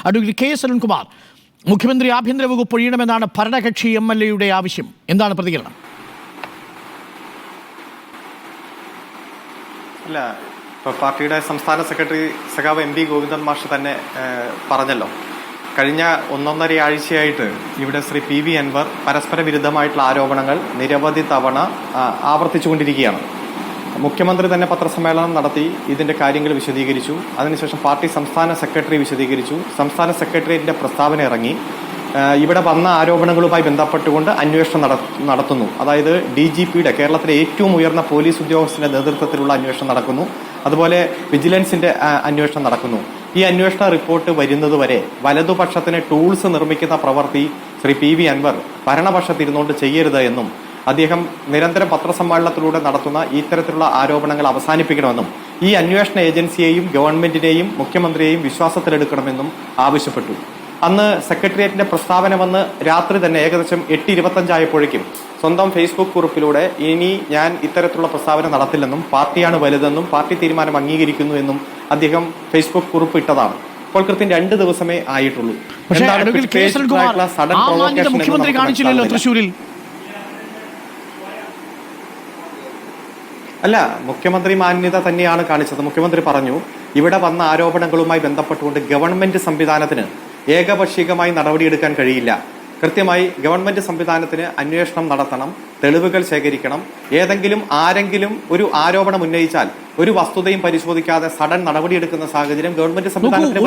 Advocate K S Arunkumar, മുഖ്യമന്ത്രി ആഭ്യന്തര വകുപ്പ് ഒഴിയണമെന്നാണ് ഭരണകക്ഷി MLA ആവശ്യം. എന്താണ് പ്രതികരണം? അല്ല, ഇപ്പോൾ പാർട്ടിയുടെ സംസ്ഥാന സെക്രട്ടറി സഖാവ് MP ഗോവിന്ദൻ മാഷ് തന്നെ പറഞ്ഞല്ലോ, കഴിഞ്ഞ 1.5 ആഴ്ചയായിട്ട് ഇവിടെ ശ്രീ PV അൻവർ പരസ്പര വിരുദ്ധമായിട്ടുള്ള ആരോപണങ്ങൾ നിരവധി തവണ ആവർത്തിച്ചുകൊണ്ടിരിക്കുകയാണ്. മുഖ്യമന്ത്രി തന്നെ പത്രസമ്മേളനം നടത്തി ഇതിന്റെ കാര്യങ്ങൾ വിശദീകരിച്ചു. അതിനുശേഷം പാർട്ടി സംസ്ഥാന സെക്രട്ടറി വിശദീകരിച്ചു. സംസ്ഥാന സെക്രട്ടേറിയറ്റിന്റെ പ്രസ്താവന ഇറങ്ങി. ഇവിടെ വന്ന ആരോപണങ്ങളുമായി ബന്ധപ്പെട്ടുകൊണ്ട് അന്വേഷണം നടത്തുന്നു. അതായത് DGPയുടെ, കേരളത്തിലെ ഏറ്റവും ഉയർന്ന പോലീസ് ഉദ്യോഗസ്ഥന്റെ നേതൃത്വത്തിലുള്ള അന്വേഷണം നടക്കുന്നു. അതുപോലെ വിജിലൻസിന്റെ അന്വേഷണം നടക്കുന്നു. ഈ അന്വേഷണ റിപ്പോർട്ട് വരുന്നതുവരെ വലതുപക്ഷത്തിന് ടൂൾസ് നിർമ്മിക്കുന്ന പ്രവൃത്തി ശ്രീ PV അൻവർ ഭരണപക്ഷത്തിരുന്നുകൊണ്ട് ചെയ്യരുത് എന്നും അദ്ദേഹം നിരന്തരം പത്രസമ്മേളനത്തിലൂടെ നടത്തുന്ന ഇത്തരത്തിലുള്ള ആരോപണങ്ങൾ അവസാനിപ്പിക്കണമെന്നും ഈ അന്വേഷണ ഏജൻസിയെയും ഗവൺമെന്റിനെയും മുഖ്യമന്ത്രിയെയും വിശ്വാസത്തിലെടുക്കണമെന്നും ആവശ്യപ്പെട്ടു. അന്ന് സെക്രട്ടേറിയറ്റിന്റെ പ്രസ്താവന വന്ന് രാത്രി തന്നെ ഏകദേശം 8:25 ആയപ്പോഴേക്കും സ്വന്തം ഫേസ്ബുക്ക് കുറിപ്പിലൂടെ ഇനി ഞാൻ ഇത്തരത്തിലുള്ള പ്രസ്താവന നടത്തില്ലെന്നും പാർട്ടിയാണ് വലുതെന്നും പാർട്ടി തീരുമാനം അംഗീകരിക്കുന്നു എന്നും അദ്ദേഹം ഫേസ്ബുക്ക് കുറിപ്പ് ഇട്ടതാണ്. ഇപ്പോൾ കൃത്യം 2 ദിവസമേ ആയിട്ടുള്ളൂ. മുഖ്യമന്ത്രി കാണിച്ചില്ലല്ലോ തൃശ്ശൂരിൽ. അല്ല, മുഖ്യമന്ത്രി മാന്യത തന്നെയാണ് കാണിച്ചത്. മുഖ്യമന്ത്രി പറഞ്ഞു, ഇവിടെ വന്ന ആരോപണങ്ങളുമായി ബന്ധപ്പെട്ടുകൊണ്ട് ഗവൺമെന്റ് സംവിധാനത്തിന് ഏകപക്ഷീയമായി നടപടിയെടുക്കാൻ കഴിയില്ല. കൃത്യമായി ഗവൺമെന്റ് സംവിധാനത്തിന് അന്വേഷണം നടത്തണം, തെളിവുകൾ ശേഖരിക്കണം. ആരെങ്കിലും ഒരു ആരോപണം ഉന്നയിച്ചാൽ ഒരു വസ്തുതയും പരിശോധിക്കാതെ സഡൻ നടപടിയെടുക്കുന്ന സാഹചര്യം ഗവൺമെന്റ് സംവിധാനത്തിന്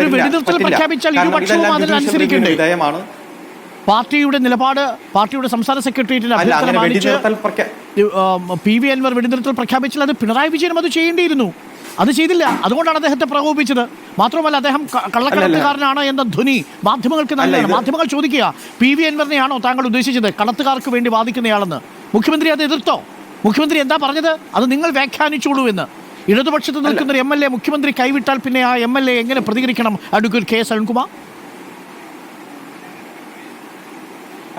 വിധേയമാണ്. പാർട്ടിയുടെ നിലപാട്, പാർട്ടിയുടെ സംസ്ഥാന സെക്രട്ടേറിയറ്റിന്റെ PV അൻവർ വെടിനിർത്തൽ പ്രഖ്യാപിച്ചാൽ അത് പിണറായി വിജയനും അത് ചെയ്യേണ്ടിയിരുന്നു. അത് ചെയ്തില്ല. അതുകൊണ്ടാണ് അദ്ദേഹത്തെ പ്രകോപിച്ചത്. മാത്രമല്ല, അദ്ദേഹം കള്ളക്കടത്തുകാരനാണ് എന്ന ധ്വനി മാധ്യമങ്ങൾക്ക് നല്ലതാണ്. മാധ്യമങ്ങൾ ചോദിക്കുക, PV അൻവറിനെയാണോ താങ്കൾ ഉദ്ദേശിച്ചത് കടത്തുകാർക്ക് വേണ്ടി വാദിക്കുന്നയാളെന്ന്? മുഖ്യമന്ത്രി അത് എതിർത്തോ? മുഖ്യമന്ത്രി എന്താ പറഞ്ഞത്? അത് നിങ്ങൾ വ്യാഖ്യാനിച്ചോളൂ എന്ന്. ഇടതുപക്ഷത്ത് നിൽക്കുന്ന ഒരു MLA മുഖ്യമന്ത്രി കൈവിട്ടാൽ പിന്നെ ആ MLA എങ്ങനെ പ്രതികരിക്കണം? Advocate K S Arunkumar.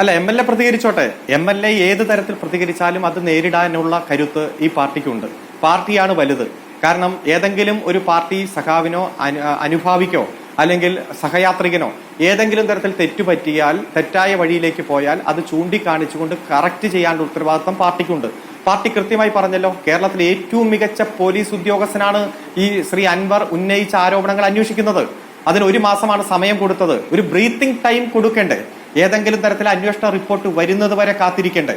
അല്ല, MLA പ്രതികരിച്ചോട്ടെ. MLA ഏത് തരത്തിൽ പ്രതികരിച്ചാലും അത് നേരിടാനുള്ള കരുത്ത് ഈ പാർട്ടിക്കുണ്ട്. പാർട്ടിയാണ് വലുത്. കാരണം ഏതെങ്കിലും ഒരു പാർട്ടി സഖാവിനോ അനുഭാവിക്കോ അല്ലെങ്കിൽ സഹയാത്രികനോ ഏതെങ്കിലും തരത്തിൽ തെറ്റുപറ്റിയാൽ, തെറ്റായ വഴിയിലേക്ക് പോയാൽ അത് ചൂണ്ടിക്കാണിച്ചുകൊണ്ട് കറക്റ്റ് ചെയ്യാനുള്ള ഉത്തരവാദിത്വം പാർട്ടിക്കുണ്ട്. പാർട്ടി കൃത്യമായി പറഞ്ഞല്ലോ, കേരളത്തിലെ ഏറ്റവും മികച്ച പോലീസ് ഉദ്യോഗസ്ഥനാണ് ഈ ശ്രീ അൻവർ ഉന്നയിച്ച ആരോപണങ്ങൾ അന്വേഷിക്കുന്നത്. അതിന് 1 മാസമാണ് സമയം കൊടുത്തത്. ഒരു ബ്രീത്തിങ് ടൈം കൊടുക്കേണ്ടേ? ഏതെങ്കിലും തരത്തിലെ അന്വേഷണ റിപ്പോർട്ട് വരുന്നത് വരെ കാത്തിരിക്കേണ്ടേ?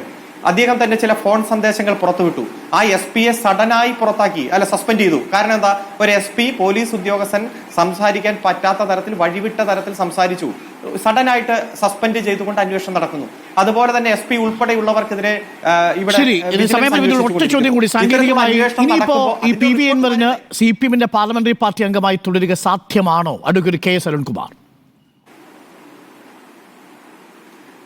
അദ്ദേഹം തന്നെ ചില ഫോൺ സന്ദേശങ്ങൾ പുറത്തുവിട്ടു. ആ SP-യെ സഡനായി പുറത്താക്കി, സസ്പെൻഡ് ചെയ്തു. കാരണം എന്താ? ഒരു SP പോലീസ് ഉദ്യോഗസ്ഥൻ സംസാരിക്കാൻ പറ്റാത്ത തരത്തിൽ, വഴിവിട്ട തരത്തിൽ സംസാരിച്ചു. സഡനായിട്ട് സസ്പെൻഡ് ചെയ്തുകൊണ്ട് അന്വേഷണം നടക്കുന്നു. അതുപോലെ തന്നെ SP ഉൾപ്പെടെയുള്ളവർക്കെതിരെ PV അൻവറിന് CPM-ന്റെ പാർലമെന്ററി പാർട്ടി അംഗമായി തുടരുക സാധ്യമാണോ? Advocate K S Arunkumar.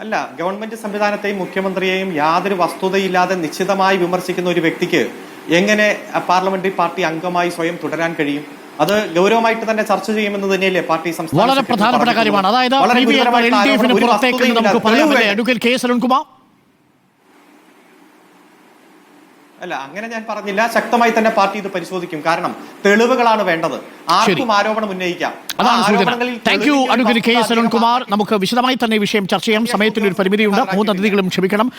അല്ല, ഗവൺമെന്റ് സംവിധാനത്തെയും മുഖ്യമന്ത്രിയെയും യാതൊരു വസ്തുതയില്ലാതെ നിശ്ചിതമായി വിമർശിക്കുന്ന ഒരു വ്യക്തിക്ക് എങ്ങനെ പാർലമെന്ററി പാർട്ടി അംഗമായി സ്വയം തുടരാൻ കഴിയും? അത് ഗൗരവമായിട്ട് തന്നെ ചർച്ച ചെയ്യുമെന്ന് തന്നെയല്ലേ പാർട്ടി സംസ്ഥാന വളരെ പ്രധാനപ്പെട്ട കാര്യമാണ്. അതായത് അല്ല, അങ്ങനെ ഞാൻ പറഞ്ഞില്ല. ശക്തമായി തന്നെ പാർട്ടി ഇത് പരിശോധിക്കും. കാരണം തെളിവുകളാണ് വേണ്ടത്. ആർക്കും ആരോപണം ഉന്നയിക്കാം. നമുക്ക് വിശദമായി തന്നെ വിഷയം ചർച്ച ചെയ്യാം. സമയത്തിന് ഒരു പരിമിതിയുണ്ട്. 3 അതിഥികളും ക്ഷമിക്കണം.